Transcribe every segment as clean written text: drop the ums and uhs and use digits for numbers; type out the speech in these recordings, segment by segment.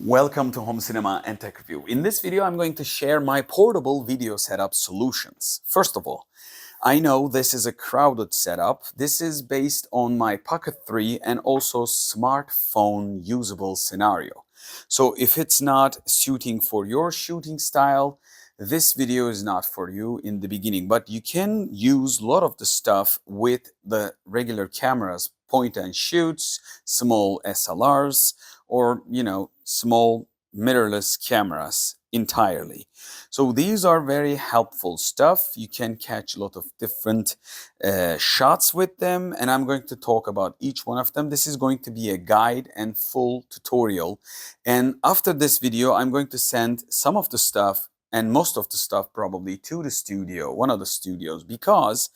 Welcome to Home Cinema and Tech Review. In this video, I'm going to share my portable video setup solutions. First of all, I know this is a crowded setup. This is based on my Pocket 3 and also smartphone usable scenario. So if it's not suiting for your shooting style, this video is not for you in the beginning, but you can use a lot of the stuff with the regular cameras, point and shoots, small SLRs, or small mirrorless cameras entirely. So these are very helpful stuff. You can catch a lot of different shots with them, and I'm going to talk about each one of them. This is going to be a guide and full tutorial, and after this video I'm going to send some of the stuff and most of the stuff probably to the studio, one of the studios, because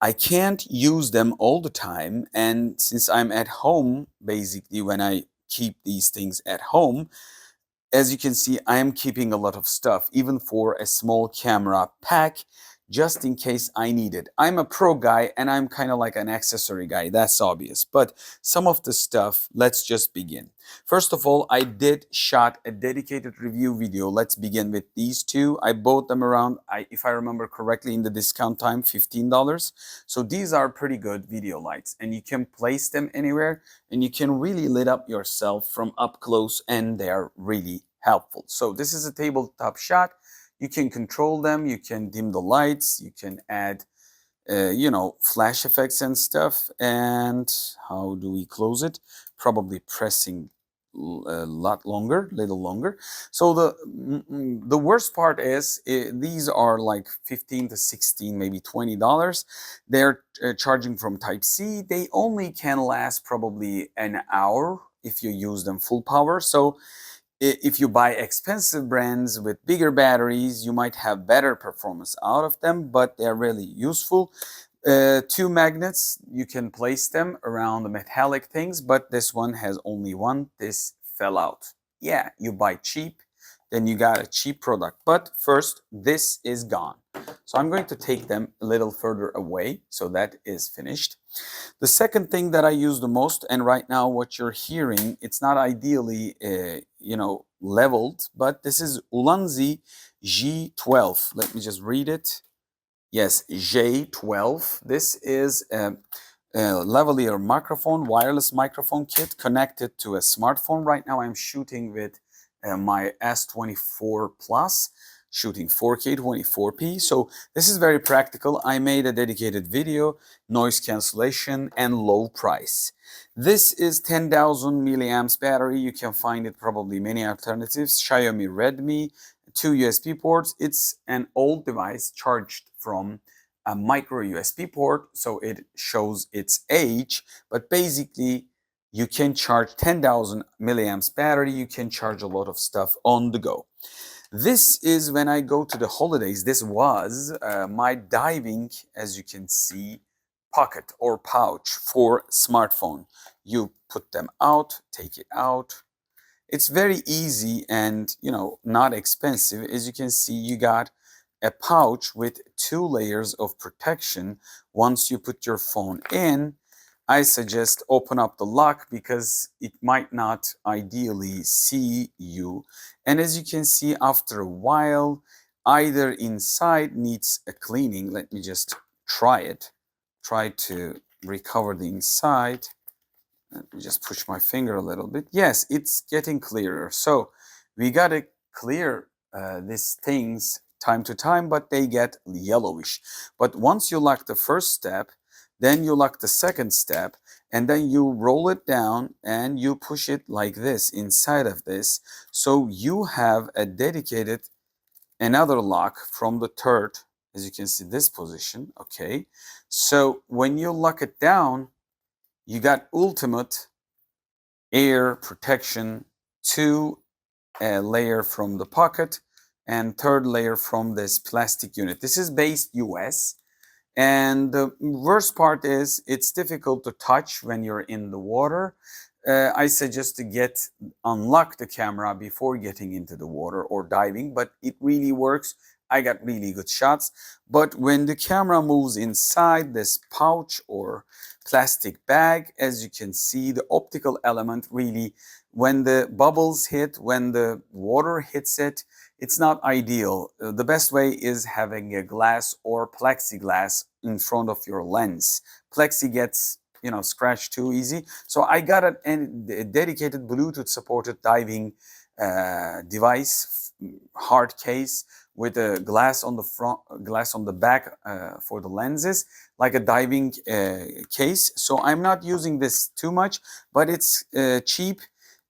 I can't use them all the time. And since I'm at home, basically when I keep these things at home, as you can see, I am keeping a lot of stuff, even for a small camera pack, just in case I need it. I'm a pro guy and I'm kind of like an accessory guy, that's obvious. But some of the stuff, let's just begin. First of all, I did shot a dedicated review video. Let's begin with these two. I bought them around, if I remember correctly, in the discount time, $15. So these are pretty good video lights, and you can place them anywhere and you can really lit up yourself from up close, and they're really helpful. So this is a tabletop shot. You can control them, you can dim the lights, you can add flash effects and stuff. And how do we close it? Probably pressing a little longer. So the worst part is these are like 15 to 16, maybe $20. They're charging from Type-C. They only can last probably an hour if you use them full power. So if you buy expensive brands with bigger batteries, you might have better performance out of them, but they're really useful. Two magnets, you can place them around the metallic things, but this one has only one. This fell out. Yeah, you buy cheap, then you got a cheap product. But first, this is gone. So I'm going to take them a little further away. So that is finished. The second thing that I use the most, and right now what you're hearing, it's not ideally leveled, but this is Ulanzi G12. Let me just read it. Yes, J12. This is a lavalier microphone, wireless microphone kit connected to a smartphone. Right now I'm shooting with my S24 Plus, shooting 4K 24p. So this is very practical. I made a dedicated video, noise cancellation and low price. This is 10,000 milliamps battery. You can find it probably many alternatives. Xiaomi Redmi, 2 USB ports. It's an old device charged from a micro USB port, so it shows its age, but basically you can charge 10,000 milliamps battery. You can charge a lot of stuff on the go. This is when I go to the holidays. This was my diving, as you can see, pocket or pouch for smartphone. You put them out, take it out. It's very easy and not expensive. As you can see, you got a pouch with 2 layers of protection. Once you put your phone in, I suggest open up the lock because it might not ideally see you. And as you can see, after a while, either inside needs a cleaning. Let me just try it. Try to recover the inside. Let me just push my finger a little bit. Yes, it's getting clearer. So we got to clear these things time to time, but they get yellowish. But once you lock the first step, then you lock the second step, and then you roll it down and you push it like this inside of this. So you have a dedicated another lock from the third, as you can see, this position. Okay. So when you lock it down, you got ultimate air protection, 2 layer from the pocket and 3rd layer from this plastic unit. This is based US. And the worst part is it's difficult to touch when you're in the water. I suggest to unlock the camera before getting into the water or diving, but it really works. I got really good shots. But when the camera moves inside this pouch or plastic bag, as you can see, the optical element really when the bubbles hit, when the water hits it, it's not ideal. The best way is having a glass or plexiglass in front of your lens. Plexi gets, scratched too easy. So I got a dedicated Bluetooth supported diving device, hard case with a glass on the front, glass on the back for the lenses, like a diving case. So I'm not using this too much, but it's cheap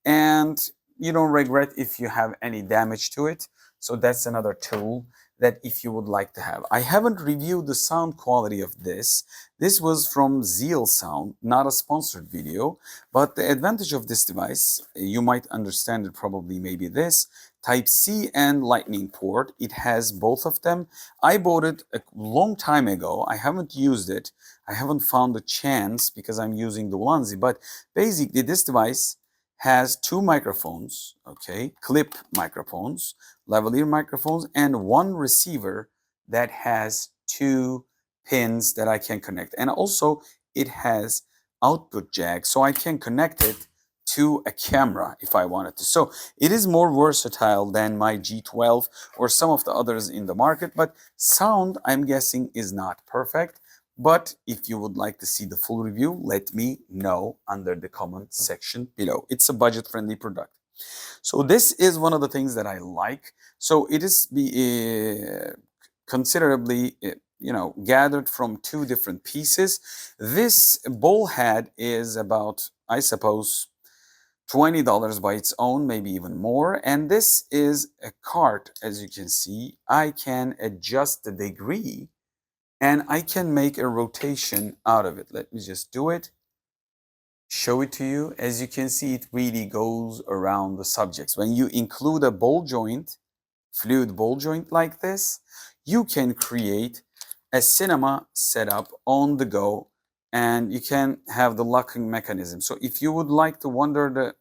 and you don't regret if you have any damage to it. So that's another tool that if you would like to have. I haven't reviewed the sound quality of this. This was from ZealSound, not a sponsored video, but the advantage of this device, you might understand it probably maybe this, Type-C and Lightning port. It has both of them. I bought it a long time ago. I haven't used it. I haven't found a chance because I'm using the Ulanzi, but basically this device has two microphones, okay, clip microphones, lavalier microphones, and one receiver that has two pins that I can connect. And also it has output jack, so I can connect it to a camera if I wanted to. So it is more versatile than my G12 or some of the others in the market, but sound, I'm guessing, is not perfect. But if you would like to see the full review, let me know under the comment section below. It's a budget-friendly product. So this is one of the things that I like. So it is considerably, gathered from two different pieces. This BallHead is about, I suppose, $20 by its own, maybe even more. And this is a cart, as you can see. I can adjust the degree and I can make a rotation out of it. Let me just do it, show it to you. As you can see, it really goes around the subjects. When you include a BallJoint, fluid BallJoint like this, you can create a cinema setup on the go, and you can have the locking mechanism. So if you would like to wonder the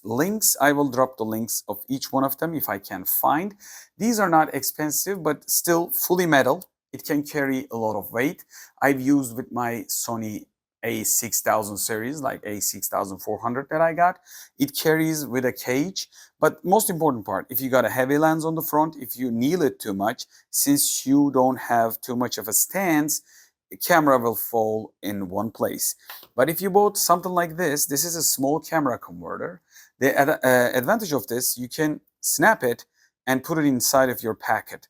links, I will drop the links of each one of them if I can find. These are not expensive, but still fully metal. It can carry a lot of weight. I've used with my Sony A6000 series, like A6400 that I got. It carries with a cage. But most important part, if you got a heavy lens on the front, if you kneel it too much, since you don't have too much of a stance, the camera will fall in one place. But if you bought something like this is a small camera converter. The advantage of this, you can snap it and put it inside of your pocket.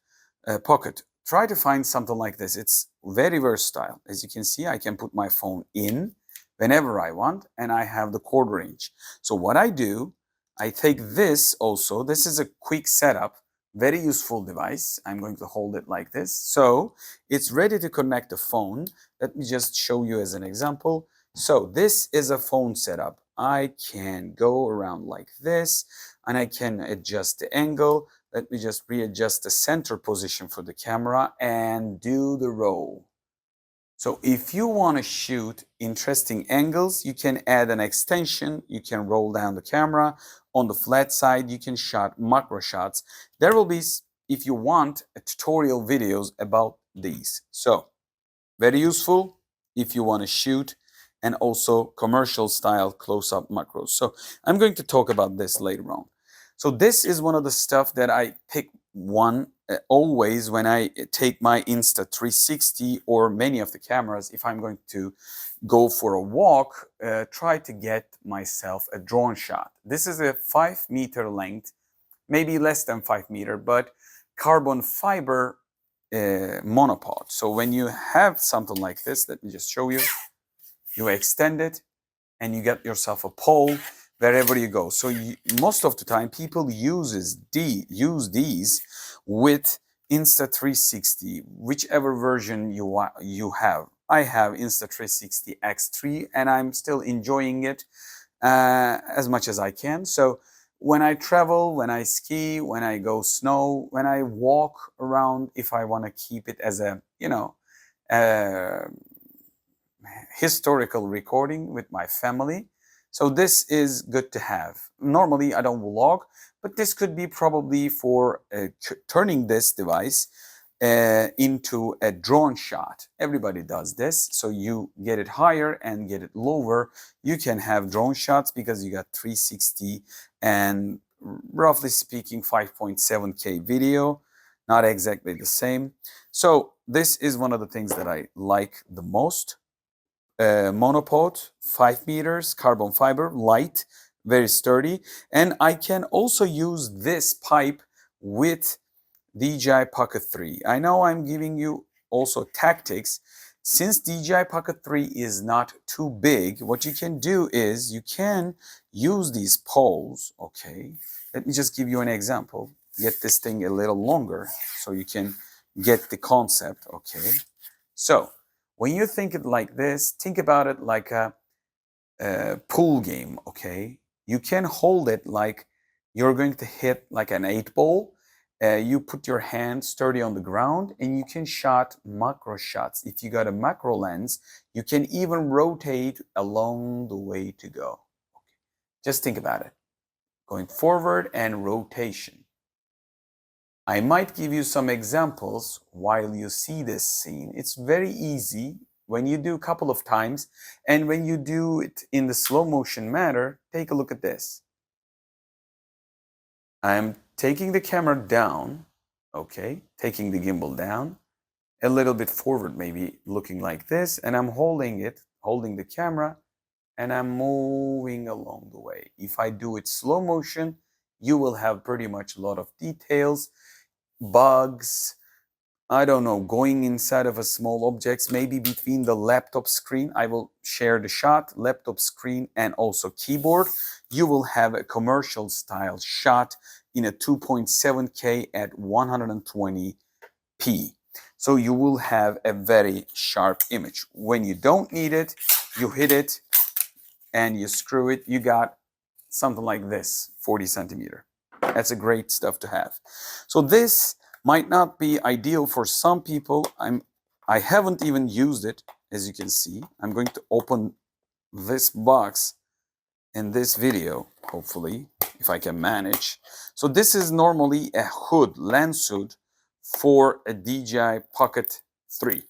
Try to find something like this. It's very versatile. As you can see, I can put my phone in whenever I want, and I have the cord range. So what I do, I take this also. This is a quick setup, very useful device. I'm going to hold it like this. So it's ready to connect the phone. Let me just show you as an example. So this is a phone setup. I can go around like this, and I can adjust the angle. Let me just readjust the center position for the camera and do the roll. So if you want to shoot interesting angles, you can add an extension. You can roll down the camera. On the flat side, you can shot macro shots. There will be, if you want, tutorial videos about these. So very useful if you want to shoot, and also commercial style close-up macros. So I'm going to talk about this later on. So this is one of the stuff that I pick always when I take my Insta360 or many of the cameras. If I'm going to go for a walk, try to get myself a drone shot. This is a 5-meter length, maybe less than 5 meters, but carbon fiber monopod. So when you have something like this, let me just show you. You extend it and you get yourself a pole wherever you go. So most of the time people use these with Insta360, whichever version you have. I have Insta360 X3 and I'm still enjoying it as much as I can. So when I travel, when I ski, when I go snow, when I walk around, if I want to keep it as a, historical recording with my family. So this is good to have. Normally I don't vlog, but this could be probably for turning this device into a drone shot. Everybody does this. So you get it higher and get it lower. You can have drone shots because you got 360 and roughly speaking 5.7K video. Not exactly the same. So this is one of the things that I like the most. Monopod, 5 meters, carbon fiber, light, very sturdy. And I can also use this pipe with DJI Pocket 3. I know I'm giving you also tactics. Since DJI Pocket 3 is not too big, what you can do is you can use these poles, okay? Let me just give you an example. Get this thing a little longer so you can get the concept, okay? So, when you think it like this, think about it like a pool game, okay? You can hold it like you're going to hit like an 8-ball. You put your hand sturdy on the ground and you can shot macro shots. If you got a macro lens, you can even rotate along the way to go. Okay. Just think about it. Going forward and rotation. I might give you some examples while you see this scene. It's very easy when you do a couple of times, and when you do it in the slow motion manner, take a look at this. I'm taking the camera down, okay, taking the gimbal down, a little bit forward maybe, looking like this, and I'm holding it, holding the camera, and I'm moving along the way. If I do it slow motion, you will have pretty much a lot of details, bugs, I don't know, going inside of a small objects, maybe between the laptop screen. I will share the shot, laptop screen, and also keyboard. You will have a commercial style shot in a 2.7K at 120p. So you will have a very sharp image. When you don't need it, you hit it and you screw it. You got something like this, 40 centimeter. That's a great stuff to have. So this might not be ideal for some people. I haven't even used it, as you can see. I'm going to open this box in this video, hopefully, if I can manage. So this is normally a hood, lens hood, for a DJI Pocket 3.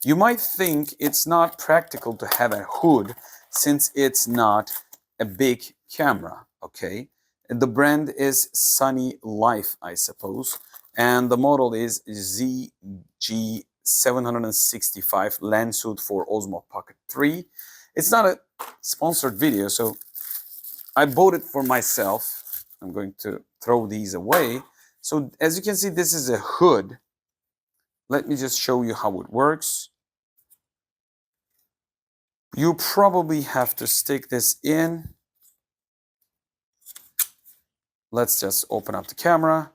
You might think it's not practical to have a hood since it's not a big camera, okay? The brand is Sunny Life, I suppose. And the model is ZG765 lens hood for Osmo Pocket 3. It's not a sponsored video, so I bought it for myself. I'm going to throw these away. So as you can see, this is a hood. Let me just show you how it works. You probably have to stick this in. Let's just open up the camera.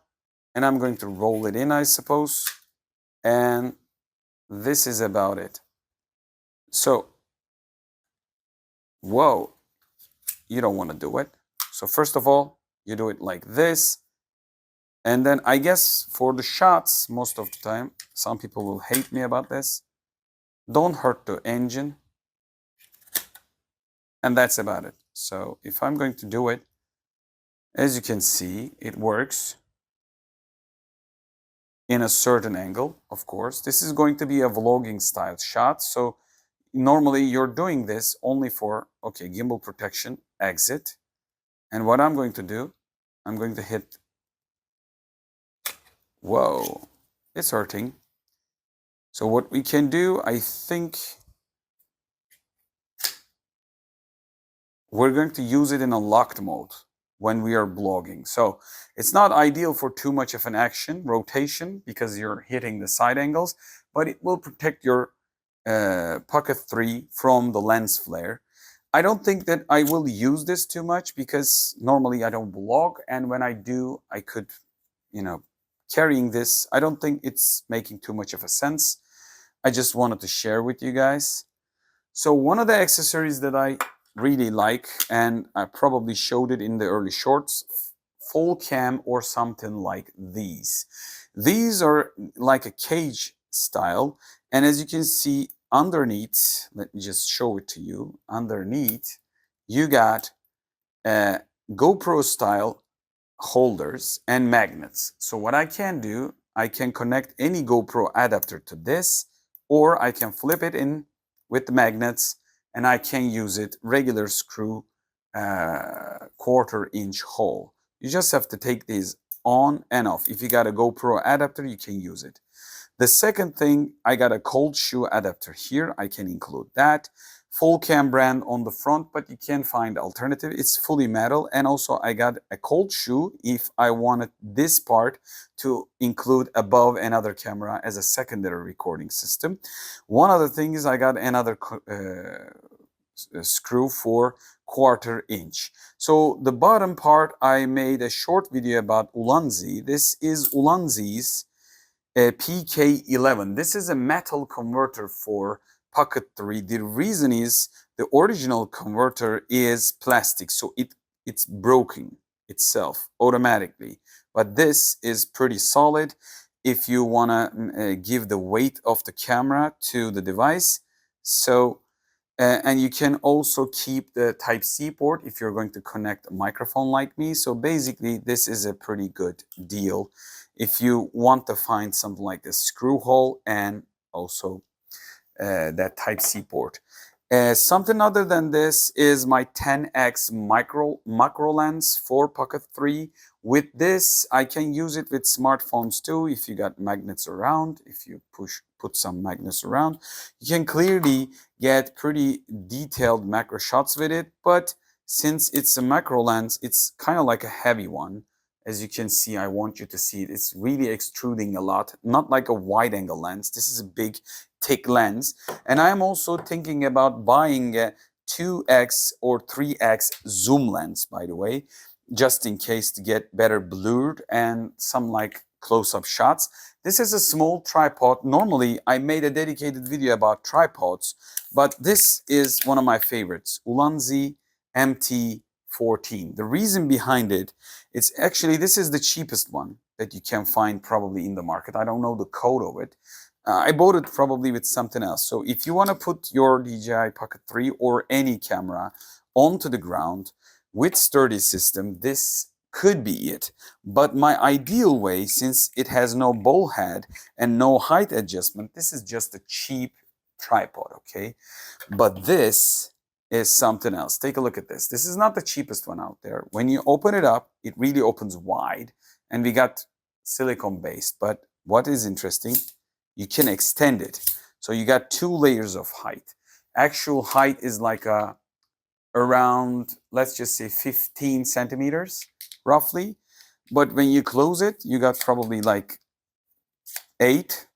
And I'm going to roll it in, I suppose. And this is about it. So, whoa, you don't want to do it. So first of all, you do it like this. And then I guess for the shots, most of the time, some people will hate me about this. Don't hurt the engine. And that's about it. So if I'm going to do it, as you can see, it works in a certain angle, of course. This is going to be a vlogging style shot. So normally you're doing this only for, okay, gimbal protection, exit. And what I'm going to do, I'm going to hit, whoa, it's hurting. So what we can do, I think we're going to use it in a locked mode when we are blogging. So it's not ideal for too much of an action, rotation, because you're hitting the side angles, but it will protect your Pocket 3 from the lens flare. I don't think that I will use this too much because normally I don't vlog, and when I do, I could, carrying this, I don't think it's making too much of a sense. I just wanted to share with you guys. So one of the accessories that I really like, and I probably showed it in the early shorts, FallCam or something like these. These are like a cage style, and as you can see underneath, let me just show it to you. Underneath, you got GoPro style holders and magnets. So what I can do, I can connect any GoPro adapter to this, or I can flip it in with the magnets and I can use it regular screw 1/4-inch hole. You just have to take these on and off. If you got a GoPro adapter, you can use it. The second thing, I got a cold shoe adapter here. I can include that. FallCam brand on the front, but you can find alternative. It's fully metal. And also I got a cold shoe if I wanted this part to include above another camera as a secondary recording system. One other thing is I got another screw for 1/4-inch. So the bottom part, I made a short video about Ulanzi. This is Ulanzi's PK11. This is a metal converter for Pocket 3. The reason is the original converter is plastic, so it's broken itself automatically. But this is pretty solid if you want to give the weight of the camera to the device. So and you can also keep the Type-C port if you're going to connect a microphone like me. So basically, this is a pretty good deal if you want to find something like this screw hole and also that Type-C port. Something other than this is my 10x macro lens for Pocket 3. With this, I can use it with smartphones too. If you got magnets around, if you put some magnets around, you can clearly get pretty detailed macro shots with it. But since it's a macro lens, it's kind of like a heavy one. As you can see, I want you to see it. It's really extruding a lot, not like a wide angle lens. This is a big, thick lens. And I'm also thinking about buying a 2x or 3x zoom lens, by the way, just in case to get better blurred and some like close-up shots. This is a small tripod. Normally, I made a dedicated video about tripods, but this is one of my favorites, Ulanzi MT14. The reason behind it, it's actually, this is the cheapest one that you can find probably in the market. I don't know the code of it. I bought it probably with something else. So if you want to put your DJI Pocket 3 or any camera onto the ground with sturdy system, this could be it. But my ideal way, since it has no BallHead and no height adjustment, this is just a cheap tripod, okay? But this is something else. Take a look at this. This is not the cheapest one out there. When you open it up, it really opens wide, and we got silicone based. But what is interesting, you can extend it. So you got 2 layers of height. Actual height is like around, let's just say 15 centimeters, roughly. But when you close it, you got probably like 8.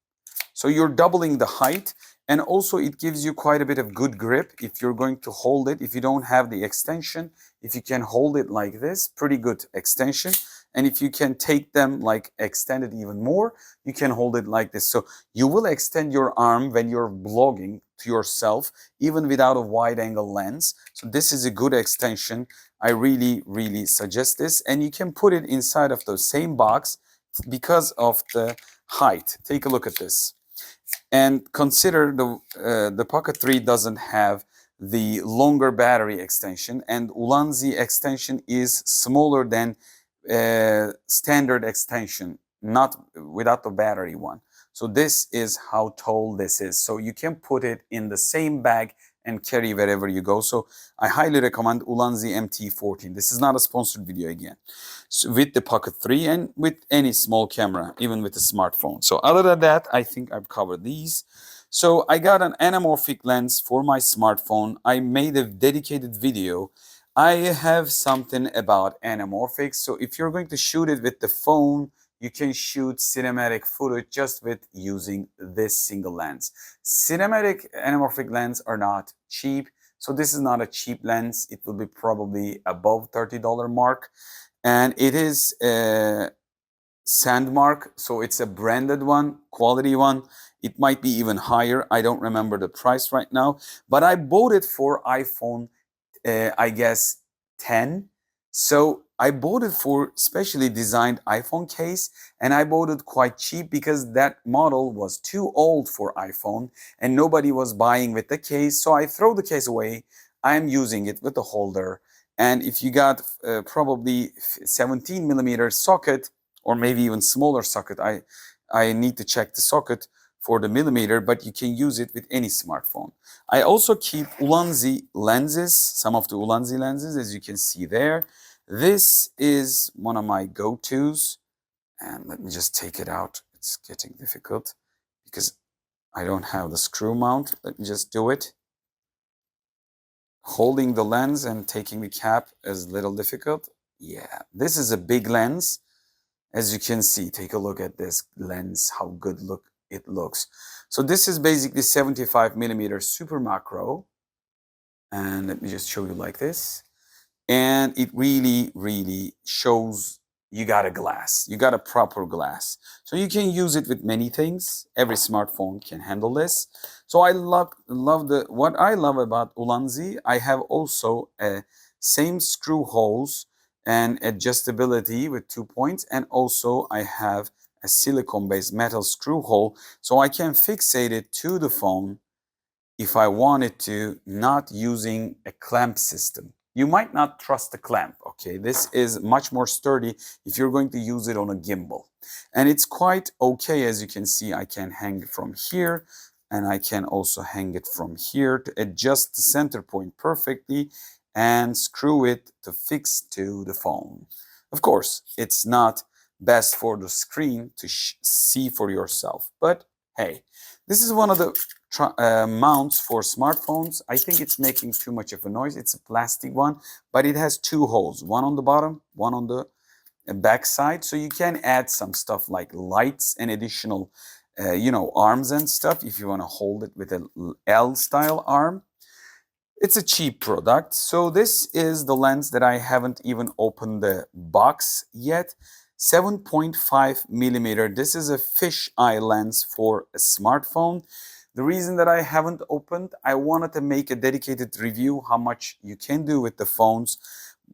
So you're doubling the height. And also it gives you quite a bit of good grip if you're going to hold it. If you don't have the extension, if you can hold it like this, pretty good extension. And if you can take them like extend it even more, you can hold it like this. So you will extend your arm when you're vlogging to yourself, even without a wide angle lens. So this is a good extension. I really, really suggest this. And you can put it inside of the same box because of the height. Take a look at this. And consider the Pocket 3 doesn't have the longer battery extension, and Ulanzi extension is smaller than standard extension, not without the battery one. So this is how tall this is. So you can put it in the same bag and carry wherever you go. So I highly recommend Ulanzi MT14. This is not a sponsored video again. So with the Pocket 3 and with any small camera, even with a smartphone. So other than that, I think I've covered these. So I got an anamorphic lens for my smartphone. I made a dedicated video. I have something about anamorphic. So if you're going to shoot it with the phone, you can shoot cinematic footage just with using this single lens. Cinematic anamorphic lenses are not cheap. So this is not a cheap lens. It will be probably above $30 mark. And it is a Sandmark, so it's a branded one, quality one. It might be even higher. I don't remember the price right now. But I bought it for iPhone, I guess, 10. So I bought it for specially designed iPhone case, and I bought it quite cheap because that model was too old for iPhone and nobody was buying with the case. So I throw the case away. I'm using it with the holder. And if you got probably 17 millimeter socket or maybe even smaller socket, I need to check the socket for the millimeter, but you can use it with any smartphone. I also keep Ulanzi lenses, some of the Ulanzi lenses, as you can see there. This is one of my go-tos. And let me just take it out. It's getting difficult because I don't have the screw mount. Let me just do it. Holding the lens and taking the cap is a little difficult. Yeah, this is a big lens. As you can see, take a look at this lens, how good it looks. So this is basically 75 millimeter super macro. And let me just show you like this. And it really, really shows you got a glass. You got a proper glass. So you can use it with many things. Every smartphone can handle this. So I love what I love about Ulanzi, I have also a same screw holes and adjustability with 2 points, and also I have a silicone-based metal screw hole, so I can fixate it to the phone if I wanted to, not using a clamp system. You might not trust the clamp, okay? This is much more sturdy if you're going to use it on a gimbal. And it's quite okay, as you can see. I can hang it from here, and I can also hang it from here to adjust the center point perfectly and screw it to fix to the phone. Of course, it's not best for the screen to see for yourself, but hey, this is one of the mounts for smartphones. I think it's making too much of a noise. It's a plastic one, but it has 2 holes, one on the bottom, one on the back side. So you can add some stuff like lights and additional, arms and stuff if you want to hold it with an L-style arm. It's a cheap product. So this is the lens that I haven't even opened the box yet. 7.5 millimeter. This is a fisheye lens for a smartphone. The reason that I haven't opened, I wanted to make a dedicated review how much you can do with the phones,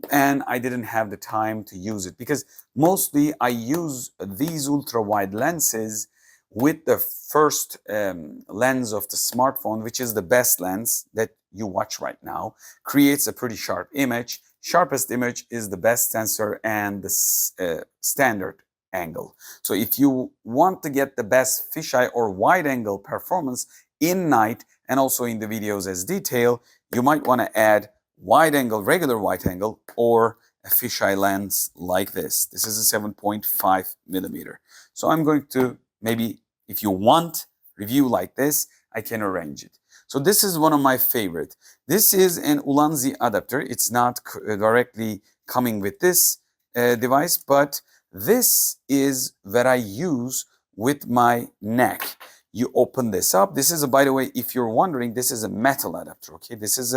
and I didn't have the time to use it because mostly I use these ultra wide lenses with the first lens of the smartphone, which is the best lens that you watch right now, creates a pretty sharp image. Sharpest image is the best sensor and the standard angle. So if you want to get the best fisheye or wide angle performance in night and also in the videos as detail, you might want to add wide angle, regular wide angle, or a fisheye lens like this. This is a 7.5 millimeter. So I'm going to, maybe if you want review like this, I can arrange it. So this is one of my favorite. This is an Ulanzi adapter. It's not directly coming with this device, but this is what I use with my neck. You open this up. This is by the way, if you're wondering, this is a metal adapter, okay? This is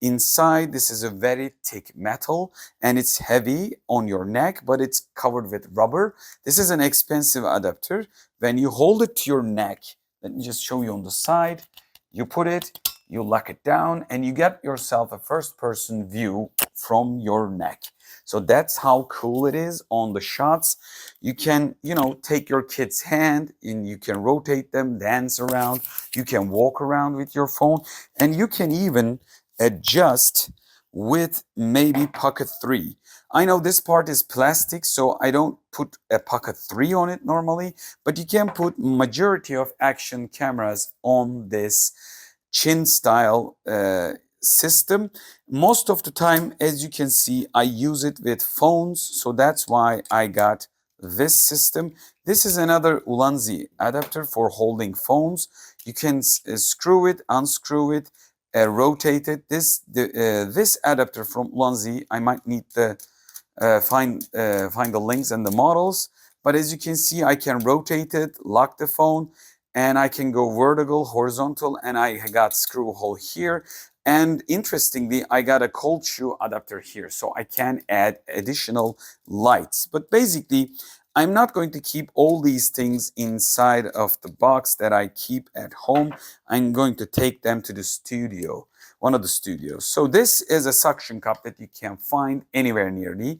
inside, this is a very thick metal and it's heavy on your neck, but it's covered with rubber. This is an expensive adapter. When you hold it to your neck, let me just show you on the side. You put it, you lock it down, and you get yourself a first-person view from your neck. So that's how cool it is on the shots. You can, take your kid's hand and you can rotate them, dance around. You can walk around with your phone, and you can even adjust with maybe Pocket 3. I know this part is plastic, so I don't put a Pocket 3 on it normally, but you can put majority of action cameras on this chin style system. Most of the time, as you can see, I use it with phones, so that's why I got this system. This is another Ulanzi adapter for holding phones. You can screw it, unscrew it, rotate it. This adapter from Ulanzi, I might need to find the links and the models, but as you can see, I can rotate it, lock the phone, and I can go vertical, horizontal, and I got screw hole here. And interestingly, I got a cold shoe adapter here, so I can add additional lights. But basically, I'm not going to keep all these things inside of the box that I keep at home. I'm going to take them to the studio, one of the studios. So this is a suction cup that you can find anywhere nearly.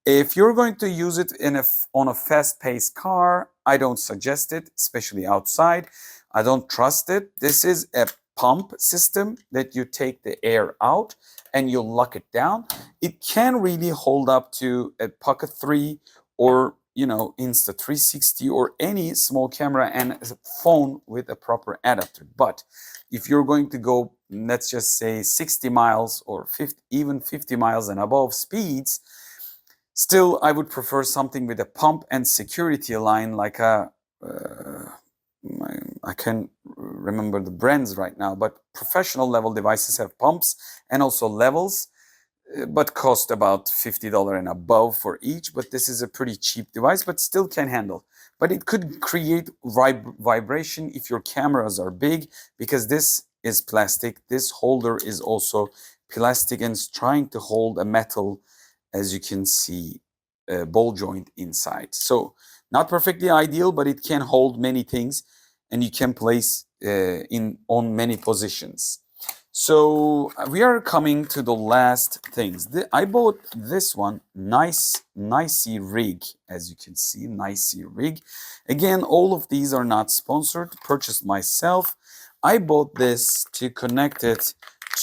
If you're going to use it on a fast-paced car, I don't suggest it, especially outside. I don't trust it. This is a pump system that you take the air out and you lock it down. It can really hold up to a Pocket 3 or Insta 360 or any small camera and a phone with a proper adapter. But if you're going to go, let's just say 60 miles or 50, even 50 miles and above speeds, still I would prefer something with a pump and security line, like a I can't remember the brands right now, but professional level devices have pumps and also levels, but cost about $50 and above for each. But this is a pretty cheap device, but still can handle. But it could create vibration if your cameras are big, because this is plastic. This holder is also plastic and is trying to hold a metal, as you can see, ball joint inside. So not perfectly ideal, but it can hold many things and you can place on many positions. So we are coming to the last things. I bought this one, NiceyRIG, as you can see, NiceyRIG. Again, all of these are not sponsored, purchased myself. I bought this to connect it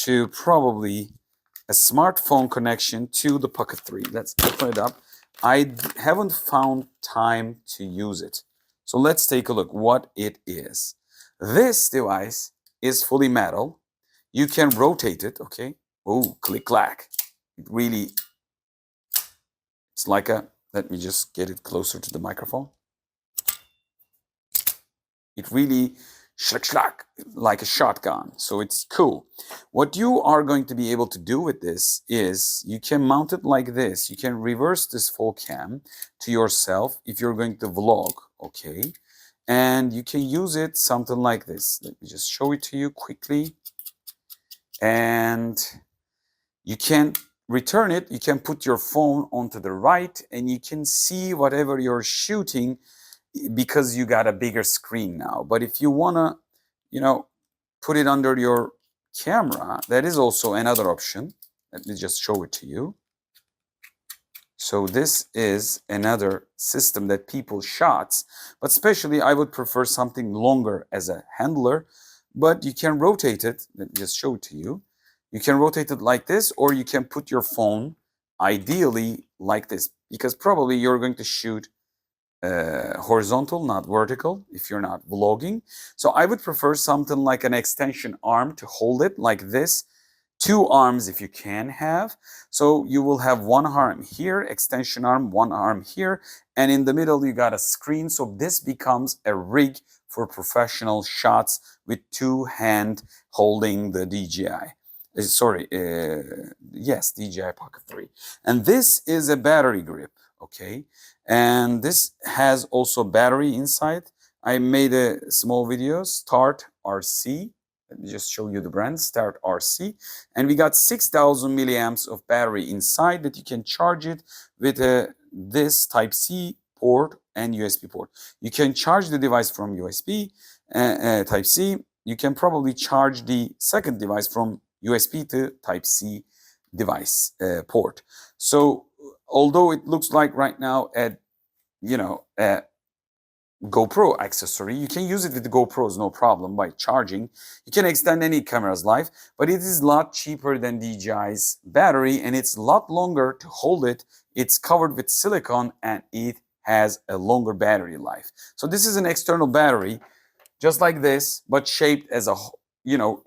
to probably a smartphone connection to the Pocket 3. Let's open it up. I haven't found time to use it. So let's take a look what it is. This device is fully metal. You can rotate it, okay? Oh, click clack. It really, it's like a, let me just get it closer to the microphone. It really shlack like a shotgun, so it's cool. What you are going to be able to do with this is you can mount it like this. You can reverse this FallCam to yourself if you're going to vlog, okay? And you can use it something like this. Let me just show it to you quickly. And you can return it. You can put your phone onto the right and you can see whatever you're shooting, because you got a bigger screen now. But if you want to, put it under your camera, that is also another option. Let me just show it to you. So this is another system that people shots, but especially I would prefer something longer as a handler, but you can rotate it. Let me just show it to you. You can rotate it like this, or you can put your phone ideally like this, because probably you're going to shoot horizontal, not vertical, if you're not vlogging. So I would prefer something like an extension arm to hold it like this. 2 arms if you can have. So you will have 1 arm here, extension arm, 1 arm here, and in the middle you got a screen. So this becomes a rig for professional shots with 2 hand holding the DJI. Yes, DJI Pocket 3. And this is a battery grip, okay? And this has also battery inside. I made a small video, StartRC. Let me just show you the brand, StartRC. And we got 6,000 milliamps of battery inside that you can charge it with this Type-C port and USB port. You can charge the device from USB Type-C. You can probably charge the second device from USB to Type-C device port. So although it looks like right now a GoPro accessory, you can use it with the GoPros no problem by charging. You can extend any camera's life, but it is a lot cheaper than DJI's battery and it's a lot longer to hold it. It's covered with silicone and it has a longer battery life. So this is an external battery just like this, but shaped as a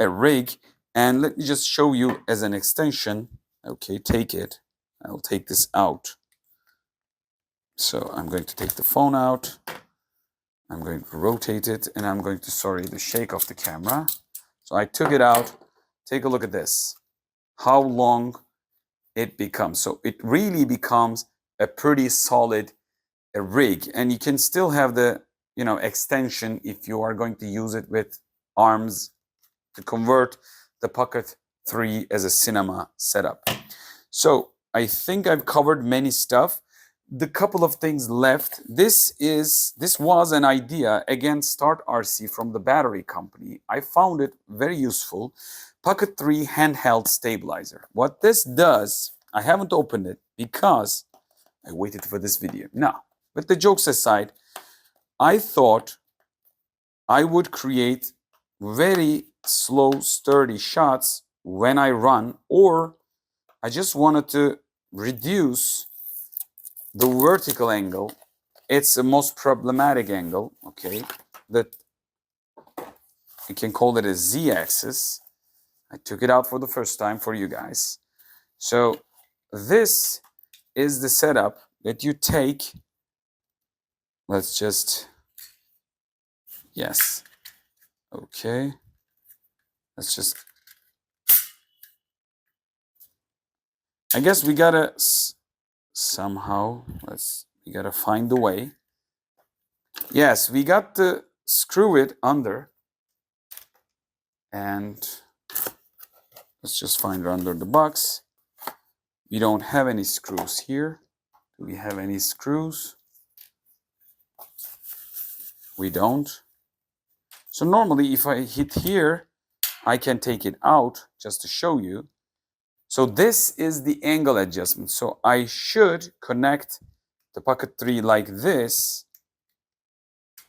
rig. And let me just show you as an extension. Okay, take it. I'll take this out. So I'm going to take the phone out. I'm going to rotate it and I'm going to, the shake of the camera. So I took it out. Take a look at this. How long it becomes. So it really becomes a pretty solid rig. And you can still have the, extension if you are going to use it with arms to convert the Pocket 3 as a cinema setup. So I think I've covered many stuff. The couple of things left. This was an idea, again, StartRC from the battery company. I found it very useful. Pocket 3 handheld stabilizer. What this does, I haven't opened it because I waited for this video. Now, with the jokes aside, I thought I would create very slow, sturdy shots when I run, or I just wanted to reduce the vertical angle It's the most problematic angle, okay, that you can call it a Z-axis. I took it out for the first time for you guys. So this is the setup that you take. Let's just, yes, okay. Let's just, I guess we gotta somehow, we gotta find the way. Yes, we got to screw it under. And let's just find it under the box. We don't have any screws here. Do we have any screws? We don't. So normally if I hit here, I can take it out just to show you. So this is the angle adjustment. So I should connect the Pocket 3 like this.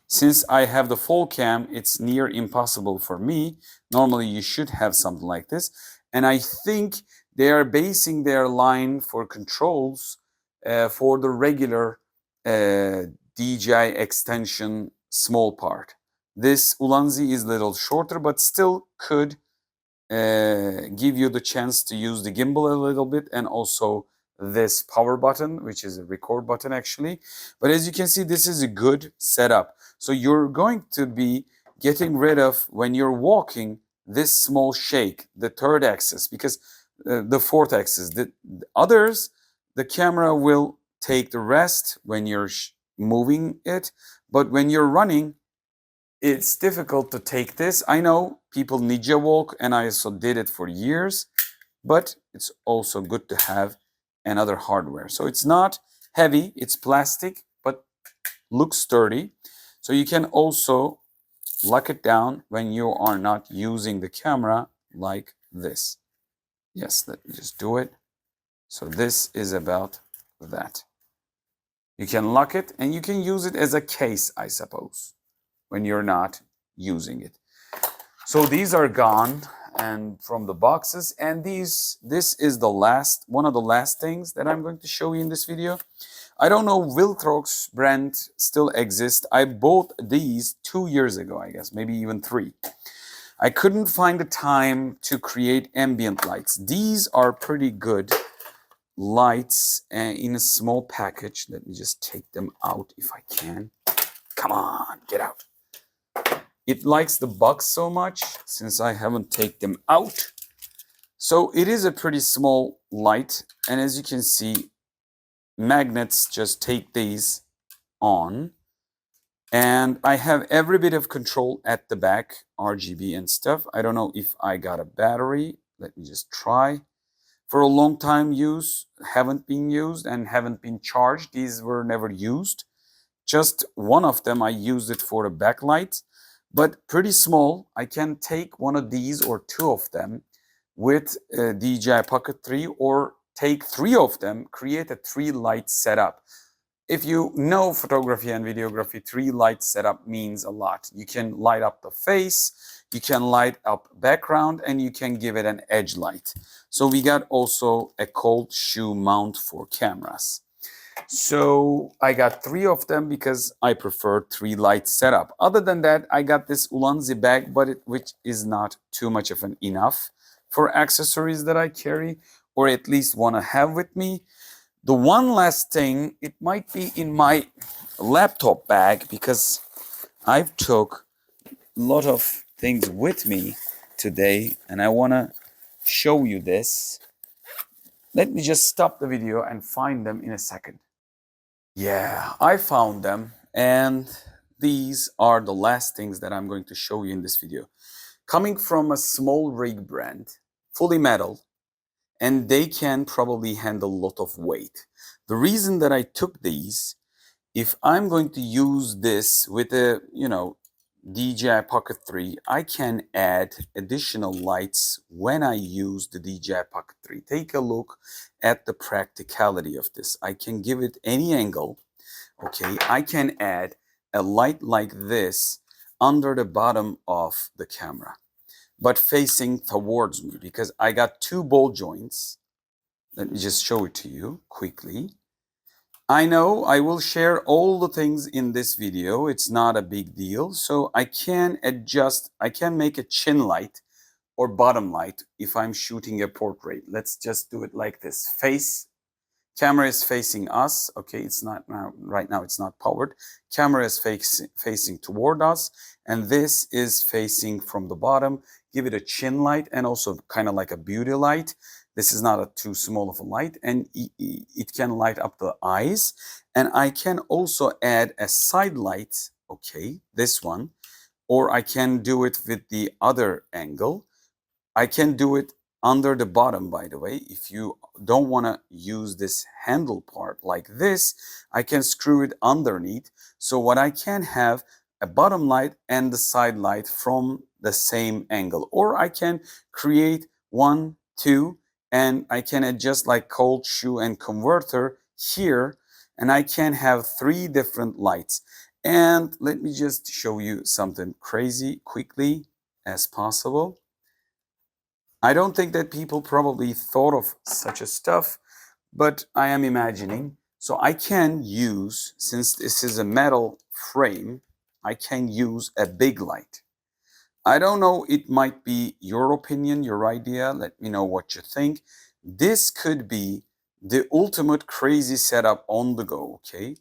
Since I have the FallCam, it's near impossible for me. Normally you should have something like this. And I think they are basing their line for controls for the regular DJI extension small part. This Ulanzi is a little shorter, but still could give you the chance to use the gimbal a little bit, and also this power button, which is a record button actually. But as you can see, this is a good setup. So you're going to be getting rid of, when you're walking, this small shake, the third axis, because the fourth axis, the others, the camera will take the rest when you're moving it. But when you're running, it's difficult to take this. I know people ninja walk, and I also did it for years, but it's also good to have another hardware. So it's not heavy, it's plastic, but looks sturdy. So you can also lock it down when you are not using the camera like this. Yes, let me just do it. So this is about that. You can lock it, and you can use it as a case, I suppose, when you're not using it. So these are gone and from the boxes, and this is the last, one of the last things that I'm going to show you in this video. I don't know, Viltrox brand still exists. I bought these 2 years ago, I guess, maybe even 3. I couldn't find the time to create ambient lights. These are pretty good lights in a small package. Let me just take them out if I can. Come on, get out. It likes the box so much since I haven't taken them out. So it is a pretty small light, and as you can see, magnets just take these on, and I have every bit of control at the back, RGB and stuff. I don't know if I got a battery. Let me just try. For a long time use, haven't been used and haven't been charged. These were never used. Just one of them, I used it for a backlight, but pretty small. I can take one of these or 2 of them with DJI Pocket 3, or take 3 of them, create a 3 light setup. If you know photography and videography, 3 light setup means a lot. You can light up the face, you can light up background, and you can give it an edge light. So we got also a cold shoe mount for cameras. So I got 3 of them because I prefer 3 light setup. Other than that, I got this Ulanzi bag, but which is not too much of an enough for accessories that I carry, or at least want to have with me. The one last thing, it might be in my laptop bag, because I've took a lot of things with me today, and I want to show you this. Let me just stop the video and find them in a second. Yeah, I found them, and these are the last things that I'm going to show you in this video. Coming from a small rig brand, fully metal, and they can probably handle a lot of weight. The reason that I took these, if I'm going to use this with a, DJI Pocket 3, I can add additional lights when I use the DJI Pocket 3. Take a look at the practicality of this. I can give it any angle, okay? I can add a light like this under the bottom of the camera, but facing towards me, because I got 2 ball joints. Let me just show it to you quickly. I know I will share all the things in this video. It's not a big deal. So I can adjust, I can make a chin light or bottom light if I'm shooting a portrait. Let's just do it like this. Camera is facing us. Okay, it's not now, right now it's not powered. Camera is facing toward us, and this is facing from the bottom. Give it a chin light and also kind of like a beauty light. This is not a too small of a light, and it can light up the eyes. And I can also add a side light, okay, this one, or I can do it with the other angle. I can do it under the bottom, by the way. If you don't want to use this handle part like this, I can screw it underneath. So what I can have a bottom light and the side light from the same angle. Or I can create 1, 2, and I can adjust like cold shoe and converter here, and I can have 3 different lights. And let me just show you something crazy quickly as possible. I don't think that people probably thought of such a stuff, but I am imagining. So I can use, since this is a metal frame, I can use a big light. I don't know, it might be your opinion, your idea. Let me know what you think. This could be the ultimate crazy setup on the go, okay?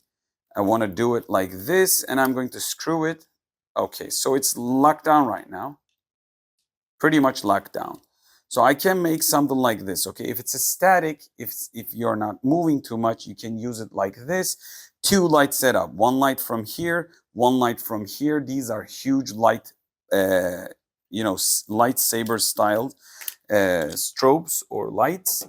I want to do it like this, and I'm going to screw it. Okay, so it's locked down right now. Pretty much locked down. So I can make something like this, okay? If it's a static, if you're not moving too much, you can use it like this. 2 light setup, 1 light from here, 1 light from here. These are huge light, lightsaber style strobes or lights.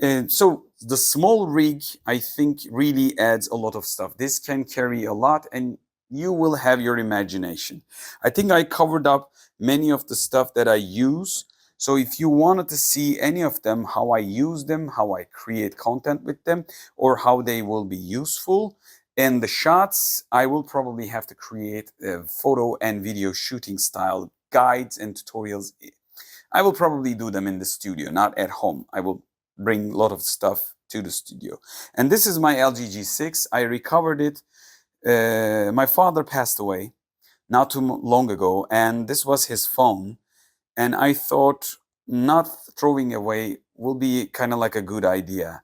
And so the small rig, I think, really adds a lot of stuff. This can carry a lot, and you will have your imagination. I think I covered up many of the stuff that I use. So if you wanted to see any of them, how I use them, how I create content with them, or how they will be useful, and the shots, I will probably have to create photo and video shooting style guides and tutorials. I will probably do them in the studio, not at home. I will bring a lot of stuff to the studio. And this is my LG G6. I recovered it. My father passed away not too long ago, and this was his phone. And I thought not throwing away will be kind of like a good idea.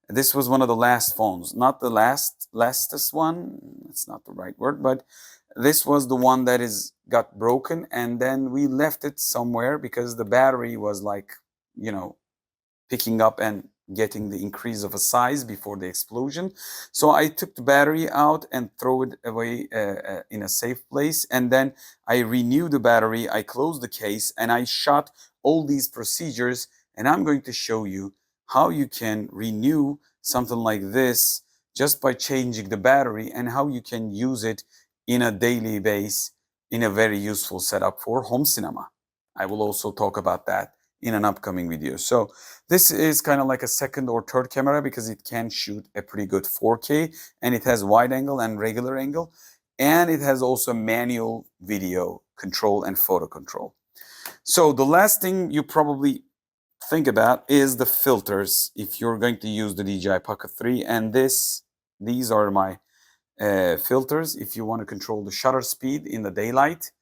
This was one of the last phones, not the lastest one. It's not the right word, but this was the one that got broken, and then we left it somewhere because the battery was like, picking up and getting the increase of a size before the explosion. So I took the battery out and throw it away in a safe place. And then I renewed the battery, I closed the case, and I shot all these procedures. And I'm going to show you how you can renew something like this just by changing the battery, and how you can use it in a daily base in a very useful setup for home cinema. I will also talk about that in an upcoming video. So this is kind of like a second or third camera because it can shoot a pretty good 4K, and it has wide angle and regular angle, and it has also manual video control and photo control. So the last thing you probably think about is the filters if you're going to use the DJI Pocket 3, and these are my filters. If you want to control the shutter speed in the daylight,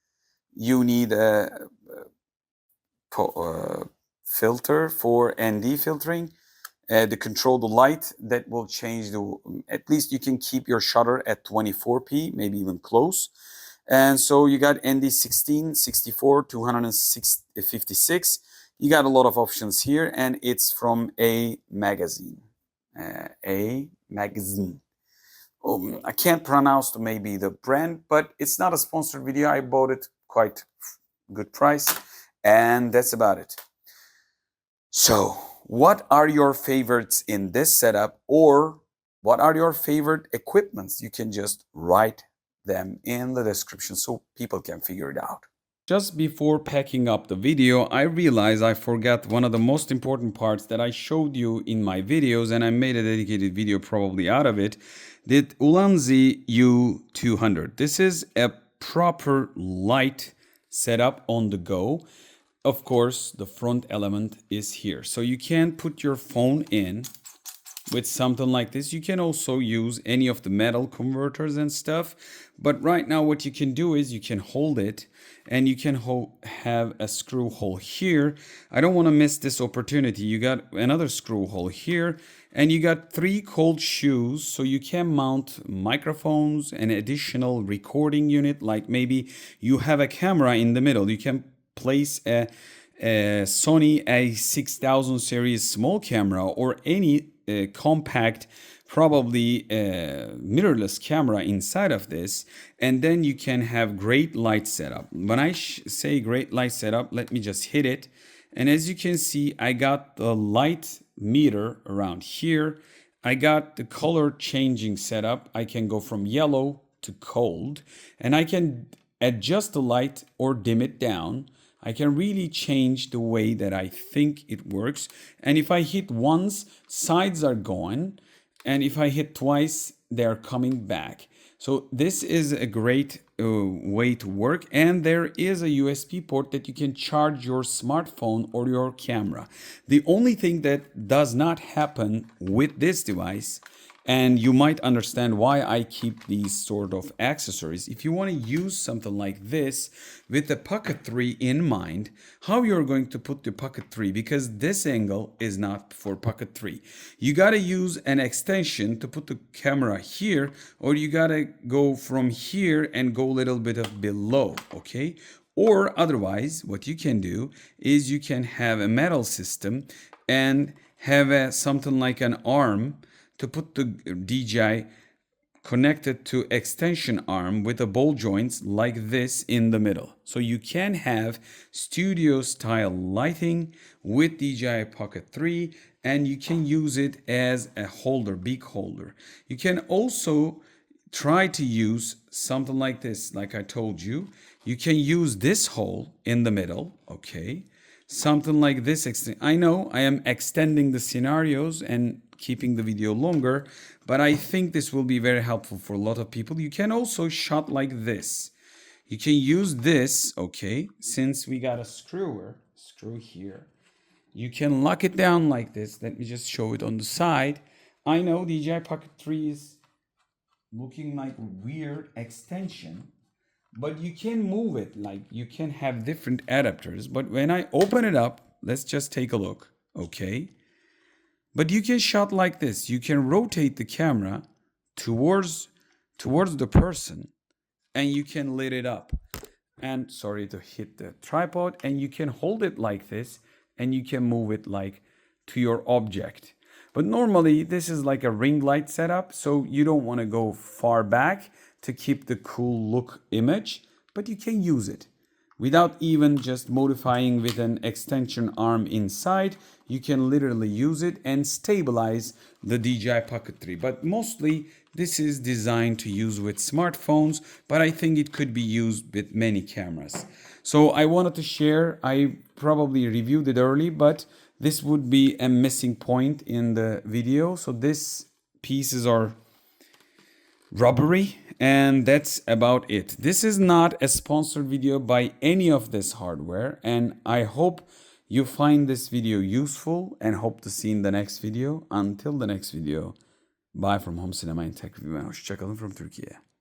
you need a filter for ND filtering to control the light that will change at least you can keep your shutter at 24p, maybe even close. And so you got ND 16, 64, 256. You got a lot of options here, and it's from A Magazine. A Magazine. I can't pronounce maybe the brand, but it's not a sponsored video. I bought it quite good price. And that's about it. So, what are your favorites in this setup, or what are your favorite equipments? You can just write them in the description so people can figure it out. Just before packing up the video, I realized I forgot one of the most important parts that I showed you in my videos, and I made a dedicated video probably out of it. The Ulanzi U200. This is a proper light setup on the go. Of course, the front element is here. So you can put your phone in with something like this. You can also use any of the metal converters and stuff, but right now what you can do is you can hold it and you can have a screw hole here. I don't want to miss this opportunity. You got another screw hole here and you got 3 cold shoes, so you can mount microphones, an additional recording unit, like maybe you have a camera in the middle. You can place a Sony A6000 series small camera or any compact, probably mirrorless camera inside of this, and then you can have great light setup. When I say great light setup, let me just hit it, and as you can see, I got the light meter around here. I got the color changing setup. I can go from yellow to cold, and I can adjust the light or dim it down. I can really change the way that I think it works. And if I hit once, sides are gone. And if I hit twice, they're coming back. So this is a great way to work. And there is a USB port that you can charge your smartphone or your camera. The only thing that does not happen with this device, and you might understand why I keep these sort of accessories. If you want to use something like this with the Pocket 3 in mind, how you're going to put the Pocket 3, because this angle is not for Pocket 3. You got to use an extension to put the camera here, or you got to go from here and go a little bit of below, okay? Or otherwise, what you can do is you can have a metal system and have something like an arm to put the DJI connected to extension arm with a ball joints like this in the middle. So you can have studio style lighting with DJI Pocket 3, and you can use it as a holder, big holder. You can also try to use something like this, like I told you. You can use this hole in the middle, okay? Something like this. I know I am extending the scenarios and keeping the video longer, but I think this will be very helpful for a lot of people. You can also shot like this. You can use this, okay, since we got a screw here. You can lock it down like this. Let me just show it on the side. I know DJI Pocket 3 is looking like weird extension, but you can move it, like you can have different adapters. But when I open it up, let's just take a look, okay? But you can shot like this. You can rotate the camera towards the person, and you can lit it up. And sorry to hit the tripod, and you can hold it like this, and you can move it like to your object. But normally this is like a ring light setup, so you don't want to go far back to keep the cool look image, but you can use it without even just modifying with an extension arm inside. You can literally use it and stabilize the DJI Pocket 3. But mostly this is designed to use with smartphones, but I think it could be used with many cameras. So I wanted to share, I probably reviewed it early, but this would be a missing point in the video. So these pieces are rubbery, and that's about it. This is not a sponsored video by any of this hardware, and I hope you find this video useful and hope to see you in the next video. Until the next video, bye from Home Cinema and Tech Review. Hoşça kalın from Turkey.